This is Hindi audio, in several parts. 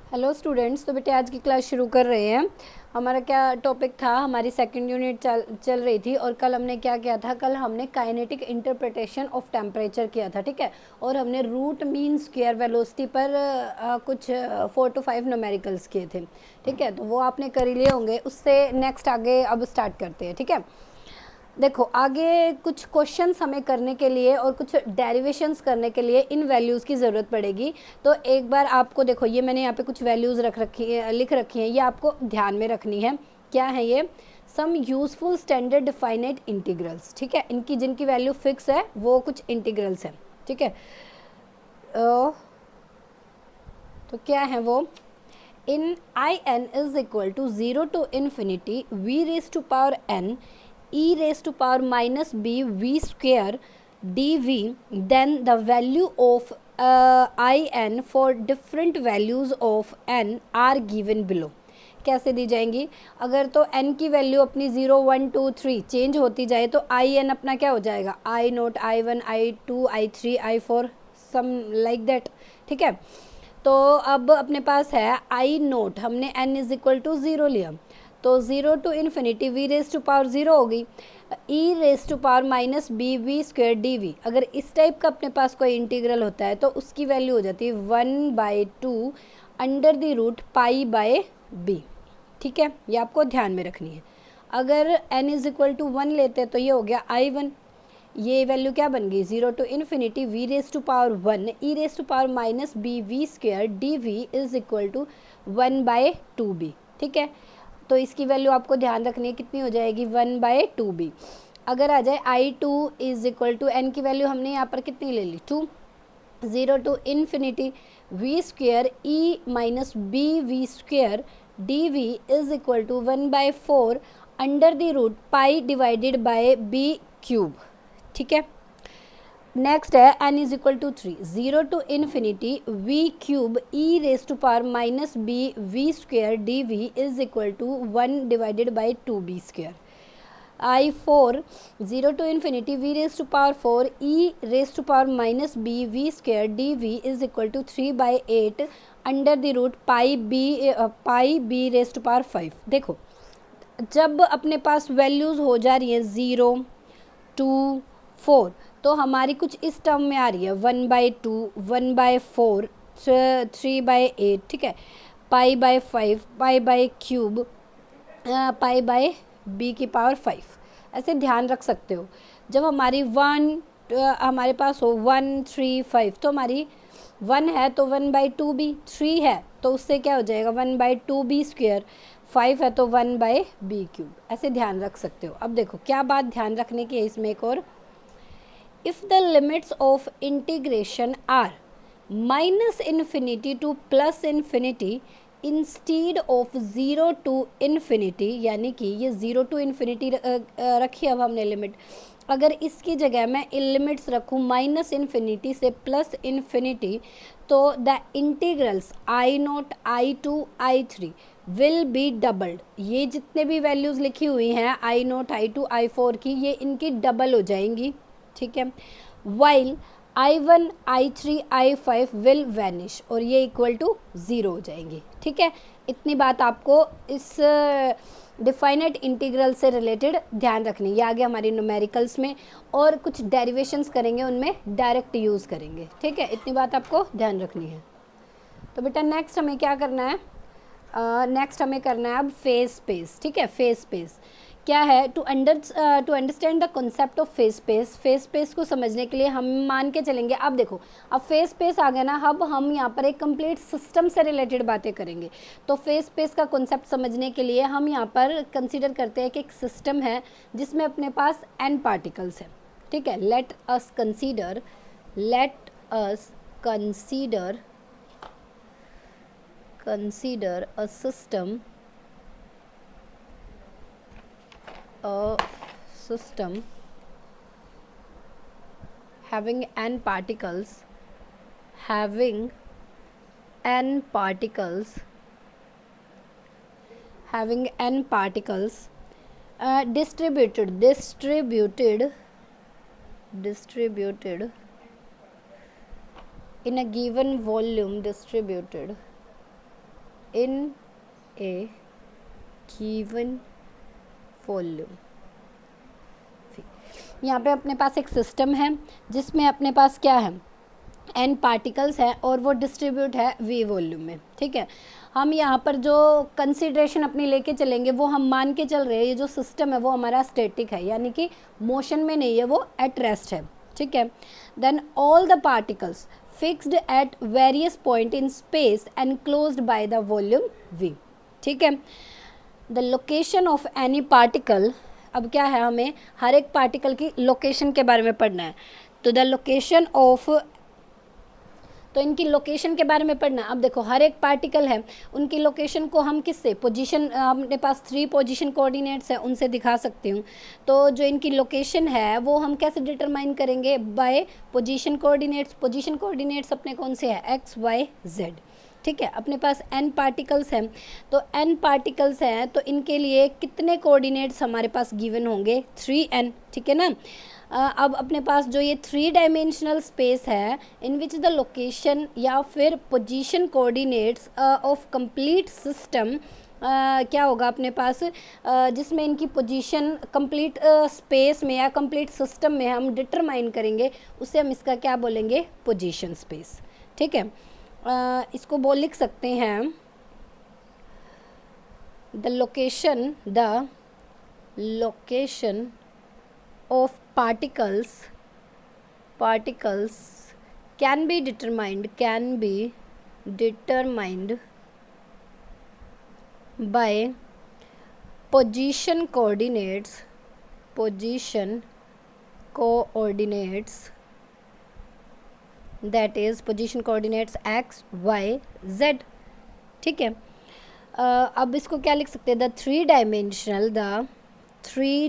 हेलो स्टूडेंट्स, तो बेटे आज की क्लास शुरू कर रहे हैं। हमारा क्या टॉपिक था, हमारी सेकंड यूनिट चल रही थी और कल हमने क्या किया था, कल हमने काइनेटिक इंटरप्रिटेशन ऑफ टेम्परेचर किया था, ठीक है। और हमने रूट मीन स्क्वायर वेलोसिटी पर कुछ 4 to 5 न्यूमेरिकल्स किए थे, ठीक है। तो वो आपने कर ही लिए होंगे। उससे नेक्स्ट आगे अब स्टार्ट करते हैं, ठीक है। देखो आगे कुछ क्वेश्चंस हमें करने के लिए और कुछ डेरिवेशंस करने के लिए इन वैल्यूज़ की ज़रूरत पड़ेगी। तो एक बार आपको देखो, ये मैंने यहाँ पे कुछ वैल्यूज़ लिख रखी हैं, ये आपको ध्यान में रखनी है। क्या है ये? Some useful standard definite integrals, ठीक है। इनकी जिनकी वैल्यू फिक्स है वो कुछ इंटीग्रल्स हैं, ठीक है। तो क्या है वो? In I N is equal to 0 to infinity v raised to power n e raised to power minus b v square dv, then the value of in for different values of n are given below। कैसे दी जाएंगी? अगर तो n की वैल्यू अपनी 0 1 2 3 चेंज होती जाए तो आई एन अपना क्या हो जाएगा? I naught, I one, I two, I three, I four, some like that, ठीक है। तो अब अपने पास है आई नोट, हमने n इज इक्वल टू 0 लिया, तो 0 to infinity we raise to power 0 होगी, E raise to power minus B we square D V. अगर इस टाइप का अपने पास कोई इंटीग्रल होता है तो उसकी वैल्यू हो जाती है 1/2 under the root pi by b, ठीक है। ये आपको ध्यान में रखनी है। अगर n इज इक्वल टू 1 लेते हैं तो ये हो गया i1, ये वैल्यू क्या बन गई? 0 to infinity we raise to power 1 e raise to power minus B we square D we is equal to 1/2b, ठीक है। तो इसकी वैल्यू आपको ध्यान रखनी है, कितनी हो जाएगी? 1/2b। अगर आ जाए i2 is equal to n की वैल्यू हमने यहाँ पर कितनी ले ली? 2। 0 to infinity v square e minus B we square D we is equal to 1/4 under the root pi divided by b cube, ठीक है। नेक्स्ट है n is equal to 3, 0 to infinity v cube e raise to power minus B we square D we is equal to 1/2b square. i4 0 to infinity we raise to power 4 E raise to power minus B we square D we is equal to 3/8 under the root pi B raise to power 5। देखो जब अपने पास वैल्यूज़ हो जा रही हैं 0 2 4 तो हमारी कुछ इस टर्म में आ रही है 1/2 1/4 3/8, ठीक है, पाई/5 पाई/क्यूब पाई/b की पावर 5। ऐसे ध्यान रख सकते हो। जब हमारी हमारे पास हो 1 3 5 तो हमारी 1 है तो 1/2b, 3 है तो उससे क्या हो जाएगा? 1/2b स्क्वायर, 5 है तो 1/b क्यूब। ऐसे ध्यान रख सकते हो। अब देखो क्या बात ध्यान रखने की है इसमें एक और, if the limits of integration are minus infinity to plus infinity instead of 0 to infinity, यानी कि ये 0 to infinity रखी अब हमने लिमिट, अगर इसकी जगह मैं लिमिट्स रखूँ माइनस इन्फिनिटी से प्लस इन्फिनिटी तो the integrals I naught I two I three will be doubled. ये जितने भी वैल्यूज़ लिखी हुई हैं I naught I two I four की, ये इनकी डबल हो जाएंगी, ठीक है। While i1 i3 i5 will vanish, और ये इक्वल टू 0 हो जाएंगी, ठीक है। इतनी बात आपको इस डिफाइनेट इंटीग्रल से रिलेटेड ध्यान रखनी। ये आगे हमारी न्यूमेरिकल्स में और कुछ डेरिवेशंस करेंगे उनमें डायरेक्ट यूज़ करेंगे, ठीक है। इतनी बात आपको ध्यान रखनी है। तो बेटा नेक्स्ट हमें क्या करना है? नेक्स्ट हमें करना है अब फेज स्पेस, ठीक है। फेज स्पेस क्या है? To understand the concept of phase space, phase space को समझने के लिए हम मान के चलेंगे। अब देखो अब फेज स्पेस आ गया ना, अब हम यहाँ पर एक कंप्लीट सिस्टम से रिलेटेड बातें करेंगे। तो फेज स्पेस का कॉन्सेप्ट समझने के लिए हम यहाँ पर कंसीडर करते हैं कि एक सिस्टम है जिसमें अपने पास n पार्टिकल्स हैं, ठीक है। Let us consider a system having n particles distributed in a given volume, distributed in A given volume. यहाँ पे अपने पास एक सिस्टम है जिसमें अपने पास क्या है, n पार्टिकल्स है और वो डिस्ट्रीब्यूट है v वॉल्यूम में। ठीक है, हम यहाँ पर जो कंसिडरेशन अपनी लेके चलेंगे वो हम मान के चल रहे हैं ये जो सिस्टम है वो हमारा स्टैटिक है, यानी कि मोशन में नहीं है, वो एट रेस्ट है। ठीक है, then all the particles fixed at various point in space enclosed by the volume v। ठीक है, the location of any particle, अब क्या है, हमें हर एक पार्टिकल की लोकेशन के बारे में पढ़ना है। तो द लोकेशन ऑफ, तो इनकी लोकेशन के बारे में पढ़ना। अब देखो हर एक पार्टिकल है, उनकी लोकेशन को हम किससे, पोजीशन, अपने पास 3 पोजीशन कोऑर्डिनेट्स है उनसे दिखा सकती हूँ। तो जो इनकी लोकेशन है वो हम कैसे डिटरमाइन करेंगे, by position coordinates. Position coordinates अपने कौन से हैं, एक्स वाई जेड। ठीक है, अपने पास n पार्टिकल्स हैं, तो n पार्टिकल्स हैं तो इनके लिए कितने कोऑर्डिनेट्स हमारे पास गिवन होंगे, 3n। ठीक है ना। अब अपने पास जो ये 3 डायमेंशनल स्पेस है इन विच द लोकेशन या फिर position coordinates of complete system क्या होगा अपने पास, जिसमें इनकी पोजीशन कंप्लीट स्पेस में या कंप्लीट सिस्टम में हम डिटरमाइन करेंगे, उसे हम इसका क्या बोलेंगे, पोजीशन स्पेस। ठीक है, इसको लिख सकते हैं the location of particles can be determined by position coordinates that is position coordinates x y z। ठीक है, अब इसको क्या लिख सकते हैं, the three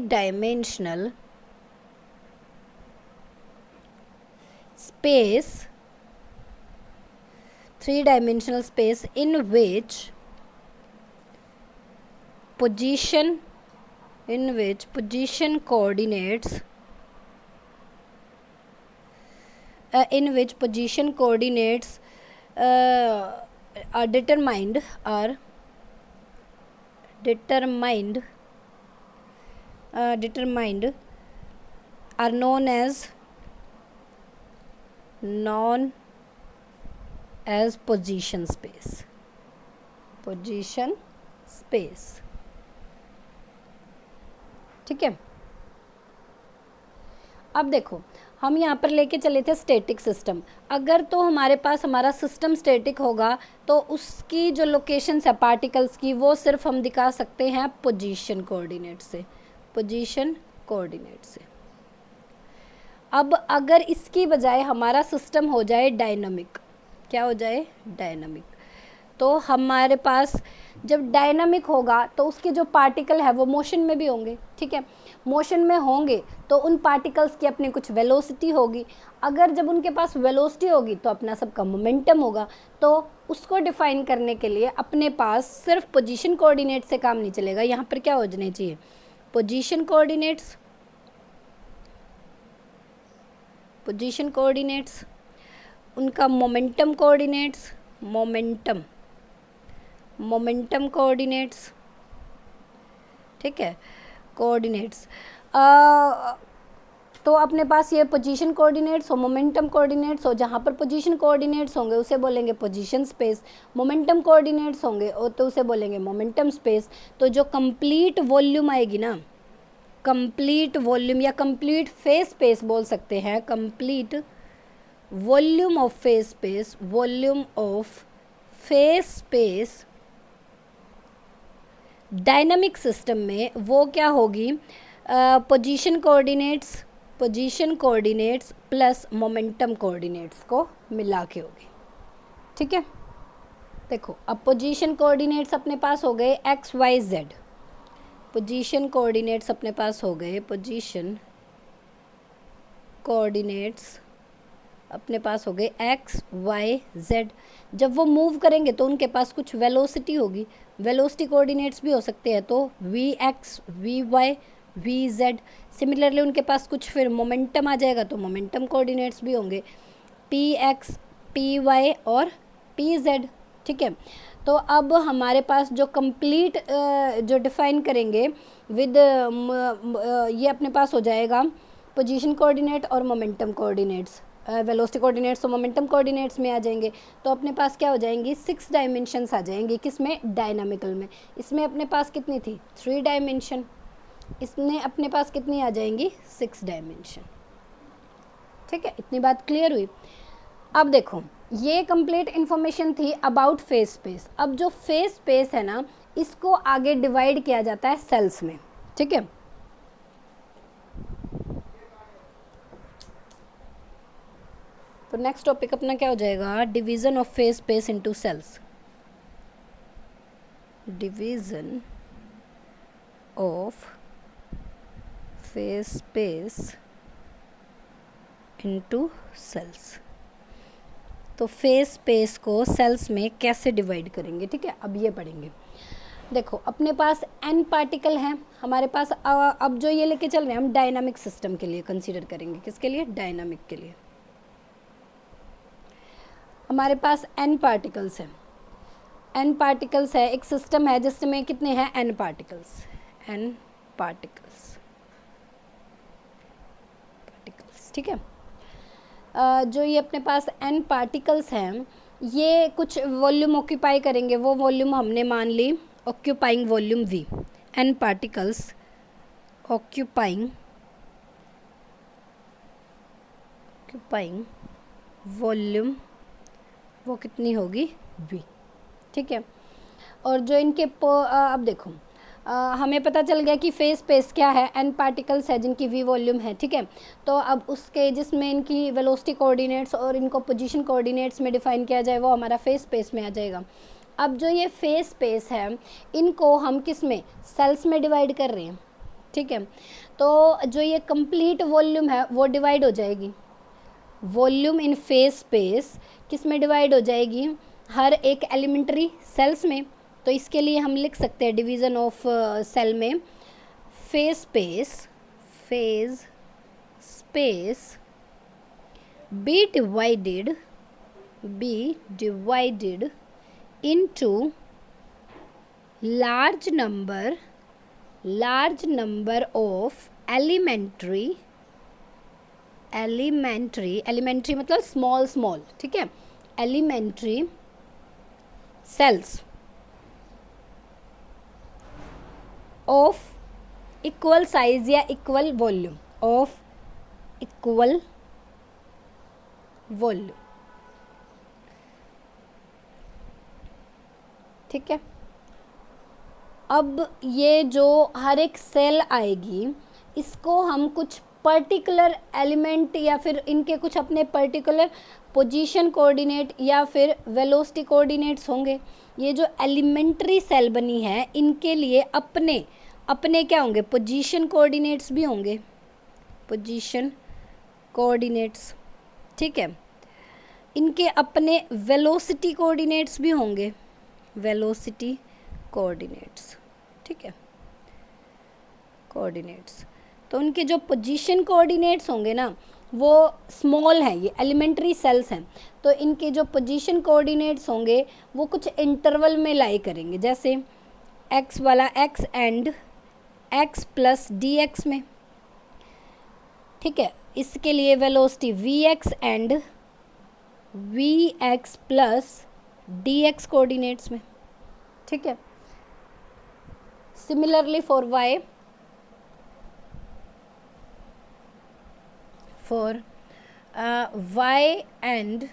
dimensional space in which position coordinates are determined are known as position space। ठीक है, अब देखो हम यहाँ पर लेके चले थे स्टैटिक सिस्टम। अगर तो हमारे पास हमारा सिस्टम स्टैटिक होगा तो उसकी जो लोकेशंस है पार्टिकल्स की वो सिर्फ हम दिखा सकते हैं पोजीशन कोऑर्डिनेट से। अब अगर इसकी बजाय हमारा सिस्टम हो जाए डायनामिक, क्या हो जाए, डायनामिक, तो हमारे पास जब डायनामिक होगा तो उसके जो पार्टिकल है वो मोशन में भी होंगे। ठीक है, मोशन में होंगे तो उन पार्टिकल्स की अपनी कुछ वेलोसिटी होगी। अगर जब उनके पास वेलोसिटी होगी तो अपना सबका मोमेंटम होगा। तो उसको डिफाइन करने के लिए अपने पास सिर्फ पोजीशन कोऑर्डिनेट से काम नहीं चलेगा। यहाँ पर क्या हो जाने चाहिए, पोजीशन कोऑर्डिनेट्स, उनका मोमेंटम कोऑर्डिनेट्स। ठीक है, कोऑर्डिनेट्स, तो अपने पास ये पोजीशन कोऑर्डिनेट्स हो, मोमेंटम कोऑर्डिनेट्स हो। जहाँ पर पोजीशन कोऑर्डिनेट्स होंगे उसे बोलेंगे पोजीशन स्पेस, मोमेंटम कोऑर्डिनेट्स होंगे तो उसे बोलेंगे मोमेंटम स्पेस। तो जो कंप्लीट वॉल्यूम आएगी ना, कंप्लीट वॉल्यूम या कंप्लीट फेज स्पेस बोल सकते हैं, complete volume of phase space dynamic system में वो क्या होगी, position coordinates plus momentum coordinates को मिला के होगी। ठीक है, देखो अब पोजीशन कोऑर्डिनेट्स अपने पास हो गए X Y Z, position coordinates अपने पास हो गए, पोजीशन कोऑर्डिनेट्स अपने पास हो गए एक्स वाई जेड। जब वो मूव करेंगे तो उनके पास कुछ वेलोसिटी होगी, वेलोसिटी कोऑर्डिनेट्स भी हो सकते हैं, तो V X V Y V Z. Similarly उनके पास कुछ फिर मोमेंटम आ जाएगा तो मोमेंटम कोऑर्डिनेट्स भी होंगे, पी एक्स पी वाई और पी जेड। ठीक है। तो अब हमारे पास जो कंप्लीट जो डिफाइन करेंगे विद ये अपने पास हो जाएगा पोजीशन कोऑर्डिनेट और मोमेंटम कोऑर्डिनेट्स, वेलोसिटी कोऑर्डिनेट्स और मोमेंटम कोऑर्डिनेट्स में आ जाएंगे। तो अपने पास क्या हो जाएंगी, 6 डायमेंशंस आ जाएंगी। किस में, डायनामिकल में। इसमें अपने पास कितनी थी, 3 डायमेंशन, इसमें अपने पास कितनी आ जाएंगी, 6 डायमेंशन। ठीक है, इतनी बात क्लियर हुई। अब देखो, ये कंप्लीट इन्फॉर्मेशन थी अबाउट फेज स्पेस। अब जो फेज स्पेस है ना, इसको आगे डिवाइड किया जाता है सेल्स में। ठीक है, तो नेक्स्ट टॉपिक अपना क्या हो जाएगा, division of phase space into cells. Division of phase space into cells. तो फेज स्पेस को सेल्स में कैसे डिवाइड करेंगे, ठीक है, अब ये पढ़ेंगे। देखो, अपने पास n पार्टिकल हैं हमारे पास। अब जो ये लेके चल रहे हैं हम डायनामिक सिस्टम के लिए कंसीडर करेंगे। किसके लिए, डायनामिक के लिए। हमारे पास n पार्टिकल्स हैं, n पार्टिकल्स है, एक सिस्टम है जिसमें कितने हैं, n पार्टिकल्स, n पार्टिकल्स, ठीक है। जो ये अपने पास n पार्टिकल्स हैं, ये कुछ वॉल्यूम ऑक्यूपाई करेंगे। वो वॉल्यूम हमने मान ली occupying volume v। n particles occupying volume, वो कितनी होगी, v। ठीक है, और जो इनके अब देखो, हमें पता चल गया कि फेज स्पेस क्या है, n पार्टिकल्स है जिनकी v वॉल्यूम है। ठीक है, तो अब उसके जिसमें इनकी वेलोसिटी कोऑर्डिनेट्स और इनको पोजीशन कोऑर्डिनेट्स में डिफाइन किया जाए, वो हमारा फेज स्पेस में आ जाएगा। अब जो ये फेज स्पेस है, इनको हम किस में, सेल्स में डिवाइड कर रहे हैं। ठीक है, तो जो ये कंप्लीट वॉल्यूम है वो डिवाइड हो जाएगी। वॉल्यूम इन फेज स्पेस किस में डिवाइड हो जाएगी, हर एक एलिमेंट्री सेल्स में। तो इसके लिए हम लिख सकते हैं डिवीज़न ऑफ सेल में, phase space be divided into large number of elementary मतलब small, ठीक है, elementary cells of equal size या equal volume, ठीक है। अब ये जो हर एक सेल आएगी, इसको हम कुछ पर्टिकुलर एलिमेंट या फिर इनके कुछ अपने पर्टिकुलर पोजीशन कोऑर्डिनेट या फिर वेलोसिटी कोऑर्डिनेट्स होंगे। ये जो एलिमेंट्री सेल बनी है, इनके लिए अपने क्या होंगे, पोजीशन कोऑर्डिनेट्स भी होंगे, पोजीशन कोऑर्डिनेट्स। ठीक है, इनके अपने वेलोसिटी कोऑर्डिनेट्स भी होंगे, वेलोसिटी कोऑर्डिनेट्स। ठीक है, कोऑर्डिनेट्स। तो उनके जो पोजीशन कोऑर्डिनेट्स होंगे ना, वो स्मॉल हैं, ये एलिमेंट्री सेल्स हैं। तो इनके जो पोजीशन कोऑर्डिनेट्स होंगे वो कुछ इंटरवल में लाई करेंगे, जैसे x वाला x and x plus D x में। ठीक है, इसके लिए velocity vx and vx plus dx coordinates में। ठीक है, similarly for y, y and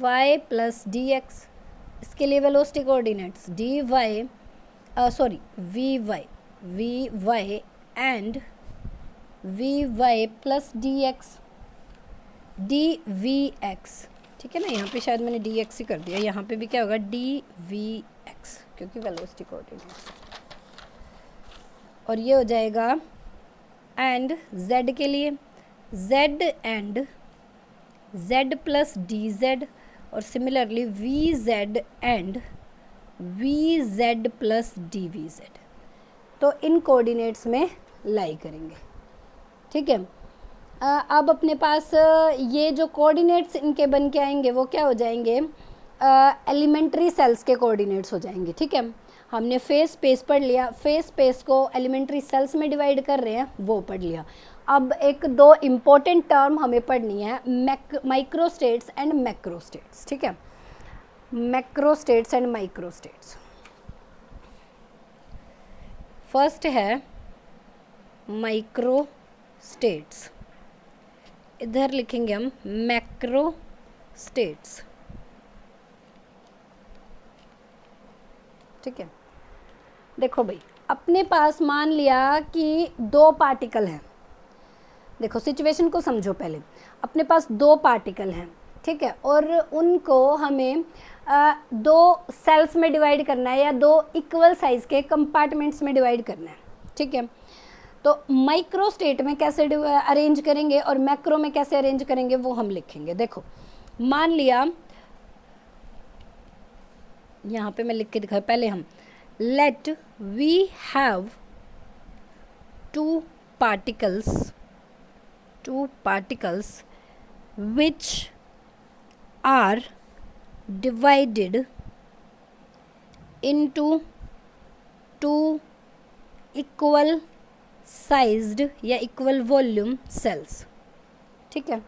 y plus dx, इसके लिए velocity coordinates vy and vy plus dx dvx। ठीक है ना, यहाँ पे शायद मैंने dx ही कर दिया, यहाँ पे भी क्या होगा, dvx, क्योंकि वेलोसिटी कोऑर्डिनेट्स। और ये हो जाएगा एंड z के लिए z and z plus dz, और similarly vz and vz plus dvz। तो इन कोऑर्डिनेट्स में लाई करेंगे। ठीक है, अब अपने पास ये जो कोऑर्डिनेट्स इनके बन के आएंगे वो क्या हो जाएंगे, एलिमेंट्री सेल्स के कोऑर्डिनेट्स हो जाएंगे। ठीक है, हमने फेस स्पेस पढ़ लिया, फेस स्पेस को एलिमेंट्री सेल्स में डिवाइड कर रहे हैं, वो पढ़ लिया। अब एक दो इम्पोर्टेंट टर्म हमें पढ़नी है, माइक्रोस्टेट्स एंड मैक्रोस्टेट्स। ठीक है, मैक्रोस्टेट्स एंड माइक्रोस्टेट्स। फर्स्ट है माइक्रोस्टेट्स, इधर लिखेंगे हम मैक्रोस्टेट्स। ठीक है, देखो भाई, अपने पास मान लिया कि दो पार्टिकल हैं। देखो सिचुएशन को समझो पहले, अपने पास दो पार्टिकल हैं, ठीक है, और उनको हमें दो सेल्स में डिवाइड करना है या दो इक्वल साइज के कंपार्टमेंट्स में डिवाइड करना है। ठीक है, तो माइक्रो स्टेट में कैसे अरेंज करेंगे और मैक्रो में कैसे अरेंज करेंगे वो हम लिखेंगे। देखो मान लिया, यहाँ पे मैं लिख के दिखाऊँ, पहले हम let we have two particles which are divided into two equal sized या equal volume cells। ठीक है,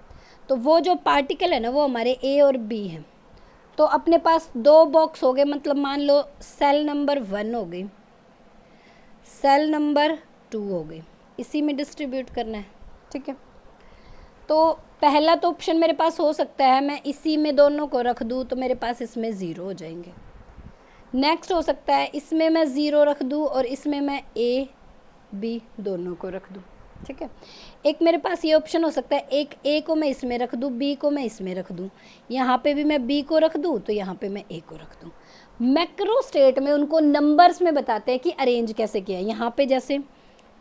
तो वो जो पार्टिकल है ना वो हमारे A और B हैं। तो अपने पास दो बॉक्स हो गए, मतलब मान लो सेल नंबर 1 हो गई, सेल नंबर 2 हो गई, इसी में डिस्ट्रीब्यूट करना है। ठीक है, तो पहला तो ऑप्शन मेरे पास हो सकता है मैं इसी में दोनों को रख दूँ तो मेरे पास इसमें 0 हो जाएंगे। नेक्स्ट हो सकता है इसमें मैं 0 रख दूँ और इसमें मैं A B दोनों को रख दूँ। ठीक है, एक मेरे पास ये ऑप्शन हो सकता है, एक A को मैं इसमें रख दूँ, B को मैं इसमें रख दूँ, यहाँ पे भी मैं B को रख दूँ तो यहाँ पे मैं A को रख दूँ। मैक्रो स्टेट में उनको नंबर्स में बताते हैं कि अरेंज कैसे किया है। यहाँ पे जैसे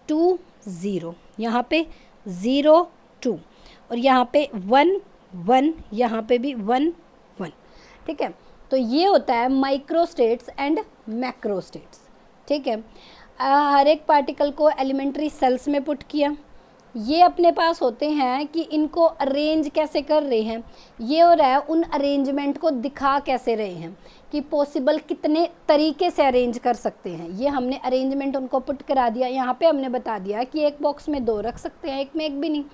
2 0, यहाँ पे 0 2 और यहाँ पे 1 1, यहाँ पे भी 1 1। ठीक है, तो ये होता है micro states and macro states. ठीक है, हर एक पार्टिकल को एलिमेंट्री सेल्स में पुट किया। ये अपने पास होते हैं कि इनको अरेंज कैसे कर रहे हैं, ये हो रहा है उन अरेंजमेंट को दिखा कैसे रहे हैं कि पॉसिबल कितने तरीके से अरेंज कर सकते हैं। ये हमने अरेंजमेंट उनको पुट करा दिया। यहाँ पे हमने बता दिया कि एक बॉक्स में 2 रख सकते हैं, एक में एक भी नहीं।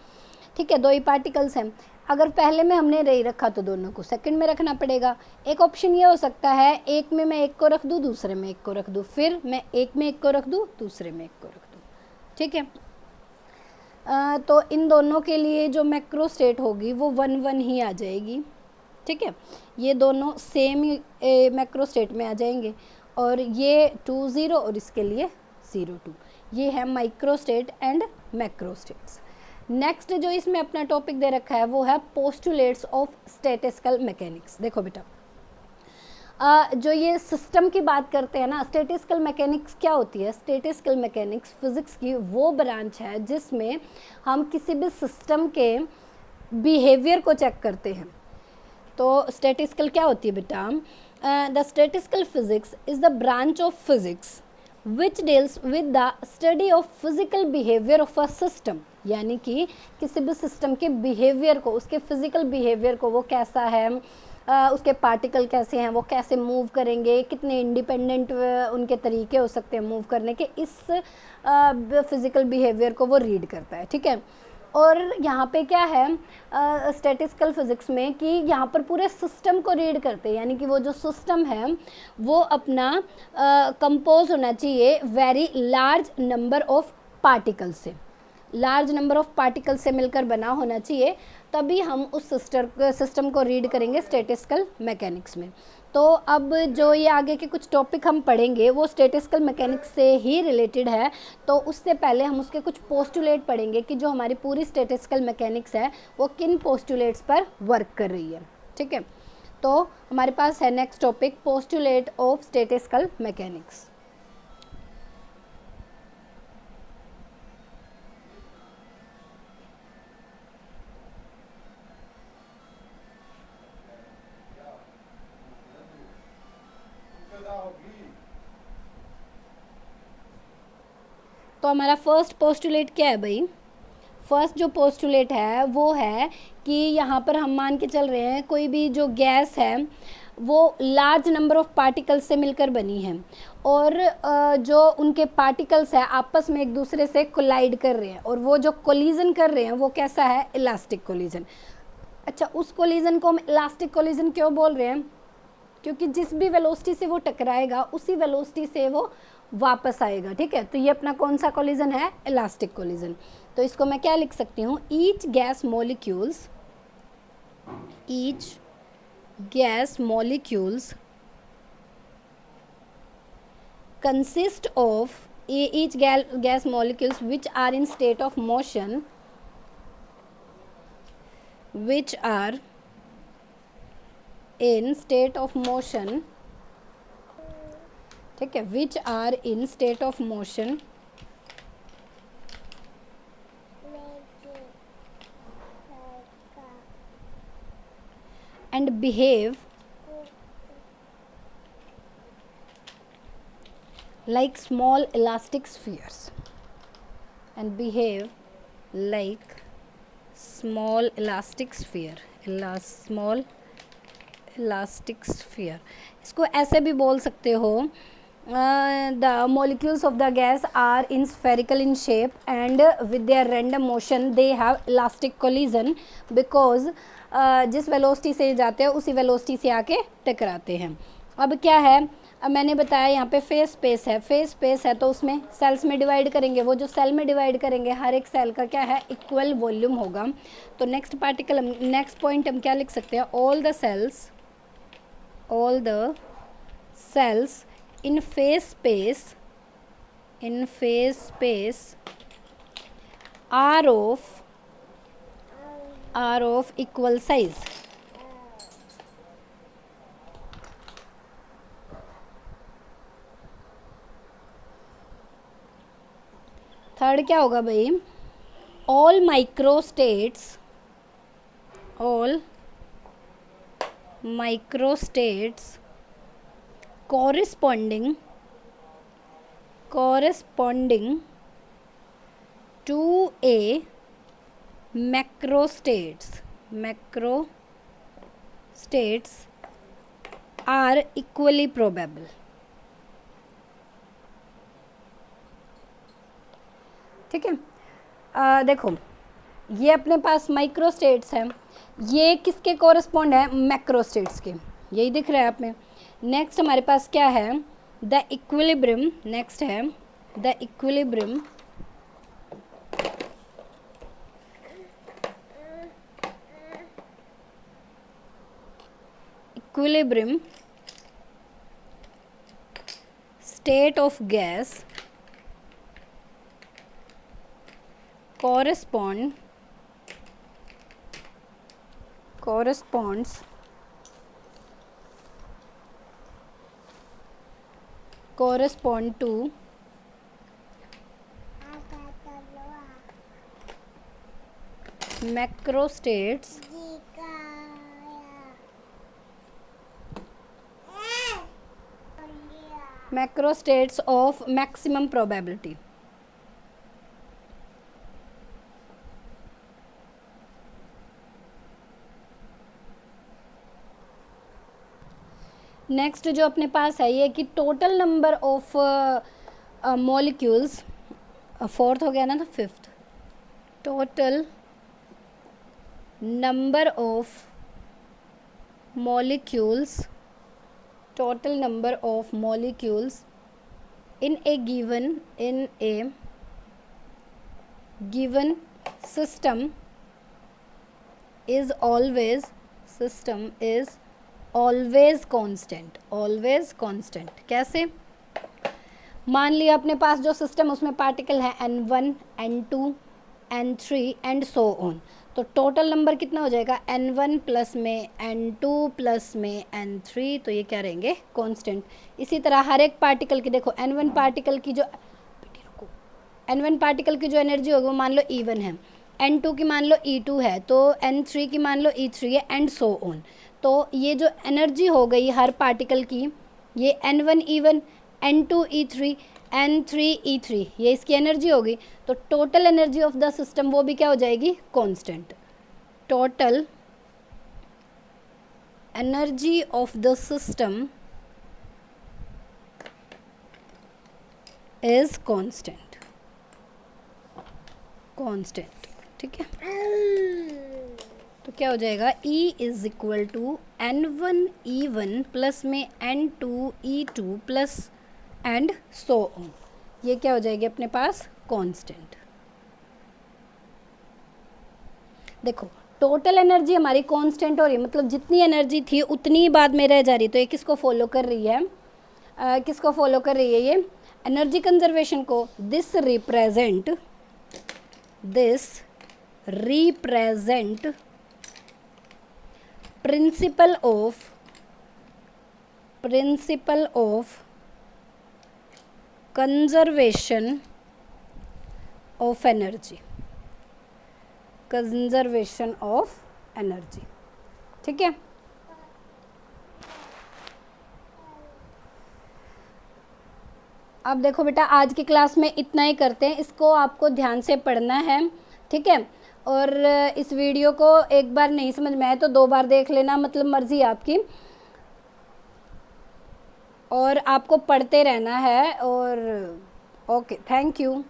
ठीक है, 2 ही पार्टिकल्स हैं। अगर पहले में हमने नहीं रखा तो दोनों को सेकंड में रखना पड़ेगा। एक ऑप्शन ये हो सकता है, एक में मैं एक को रख दूँ, दूसरे में एक को रख दूँ, फिर मैं एक में एक को रख दूँ, दूसरे में एक को रख दूँ। ठीक है, तो इन दोनों के लिए जो मैक्रो स्टेट होगी वो 1 1 ही आ जाएगी। ठीक है, ये दोनों सेम मैक्रो स्टेट में आ जाएंगे और ये 2 0 और इसके लिए 0 2। ये है micro state and macro states. Next जो इसमें अपना टॉपिक दे रखा है वो है पोस्टुलेट्स ऑफ स्टैटिस्टिकल मैकेनिक्स। देखो बेटा, जो ये सिस्टम की बात करते हैं ना, स्टैटिस्टिकल मैकेनिक्स क्या होती है? स्टैटिस्टिकल मैकेनिक्स फिजिक्स की वो ब्रांच है जिसमें हम किसी भी सिस्टम के बिहेवियर को चेक करते हैं। तो स्टैटिस्टिकल क्या होती है बेटा? The statistical physics is the branch of physics which deals with the study of physical behavior of a system। यानी कि किसी भी सिस्टम के बिहेवियर को, उसके फिजिकल बिहेवियर को, वो कैसा है, उसके पार्टिकल कैसे हैं, वो कैसे मूव करेंगे, कितने इंडिपेंडेंट उनके तरीके हो सकते हैं मूव करने के, इस फिजिकल बिहेवियर को वो रीड करता है। ठीक है, और यहाँ पे क्या है स्टैटिस्टिकल फिजिक्स में कि यहाँ पर पूरे सिस्टम को रीड करते हैं। यानी कि वो जो सिस्टम है वो अपना कंपोज होना चाहिए very large number of particle से, लार्ज नंबर ऑफ पार्टिकल से मिलकर बना होना चाहिए, तभी हम उस सिस्टम को रीड करेंगे स्टैटिस्टिकल मैकेनिक्स में। तो अब जो ये आगे के कुछ टॉपिक हम पढ़ेंगे वो स्टैटिस्टिकल मैकेनिक्स से ही रिलेटेड है। तो उससे पहले हम उसके कुछ पोस्टुलेट पढ़ेंगे कि जो हमारी पूरी स्टैटिस्टिकल मैकेनिक्स है वो किन पोस्टुलेट्स पर वर्क कर रही है। ठीक है, तो हमारे पास है next topic postulate of statistical mechanics. तो हमारा फर्स्ट पोस्टुलेट क्या है भाई? फर्स्ट जो पोस्टुलेट है वो है कि यहाँ पर हम मान के चल रहे हैं कोई भी जो गैस है वो लार्ज नंबर ऑफ पार्टिकल्स से मिलकर बनी है, और जो उनके पार्टिकल्स है आपस में एक दूसरे से कोलाइड कर रहे हैं, और वो जो कोलिजन कर रहे हैं वो कैसा है, इलास्टिक कोलिजन। अच्छा, उस कोलिजन को हम इलास्टिक कोलिजन क्यों बोल रहे हैं, क्योंकि जिस भी वेलोसिटी से वो टकराएगा उसी वेलोसिटी से वो वापस आएगा, ठीक है। तो ये अपना कौन सा कोलिजन है, इलास्टिक कोलिजन। तो इसको मैं क्या लिख सकती हूँ, each gas molecules consist of each gas molecules which are in state of motion, which are in state of motion, ठीक है, which are in state of motion and behave like small elastic spheres, and behave like small elastic sphere। इसको ऐसे भी बोल सकते हो, the molecules of the gas are in spherical in shape and with their random motion they have elastic collision because जिस वेलोसिटी से जाते हैं उसी वेलोसिटी से आके टकराते हैं। अब क्या है, अब मैंने बताया यहाँ पे फेस स्पेस है तो उसमें सेल्स में डिवाइड करेंगे, वो जो सेल में डिवाइड करेंगे हर एक सेल का क्या है, इक्वल वॉल्यूम होगा। तो नेक्स्ट पॉइंट हम क्या लिख सकते हैं, all the cells in phase space are of equal size. Third क्या होगा भाई, all microstates corresponding to a macrostates are equally probable। ठीक है, देखो ये अपने पास माइक्रोस्टेट्स हैं, ये किसके कोरस्पॉन्ड है, मैक्रोस्टेट्स के, यही दिख रहा है आप में। नेक्स्ट हमारे पास क्या है, द इक्विलिब्रियम, नेक्स्ट है the equilibrium state of gas corresponds to macrostates of maximum probability। Next जो अपने पास है ये कि total number of molecules, fourth हो गया ना, तो fifth, total number of molecules in a given system is always constant। कैसे, मान लिया अपने पास जो सिस्टम उसमें पार्टिकल है n1 n2 n3 and so on, तो टोटल नंबर कितना हो जाएगा, n1 प्लस में n2 प्लस में n3, तो ये क्या रहेंगे, कांस्टेंट। इसी तरह हर एक पार्टिकल की देखो, n1 पार्टिकल की जो एनर्जी होगी वो मान लो E1 है, n2 की मान लो E2 है, तो n3 की मान लो E3 है एंड सो ऑन। तो ये जो एनर्जी हो गई हर पार्टिकल की, ये n1 E1 n2 E3 n3 E3, ये इसकी एनर्जी होगी। तो total energy of the system वो भी क्या हो जाएगी, constant. Total energy of the system is constant, constant, ठीक है। तो क्या हो जाएगा, E is equal to N1E1 plus में N2E2 plus and so on. ये क्या हो जाएगी अपने पास, कांस्टेंट। देखो टोटल एनर्जी हमारी कांस्टेंट हो रही है, मतलब जितनी एनर्जी थी उतनी ही बाद में रह जा रही है। तो ये किसको फॉलो कर रही है, किसको फॉलो कर रही है, ये एनर्जी कंजर्वेशन को। This represent principle of conservation of energy, conservation of energy, ठीक है। अब देखो बेटा, आज की क्लास में इतना ही करते हैं, इसको आपको ध्यान से पढ़ना है, ठीक है। और इस वीडियो को एक बार नहीं समझ में आए तो 2 बार देख लेना, मतलब मर्जी आपकी, और आपको पढ़ते रहना है। और ओके, थैंक यू।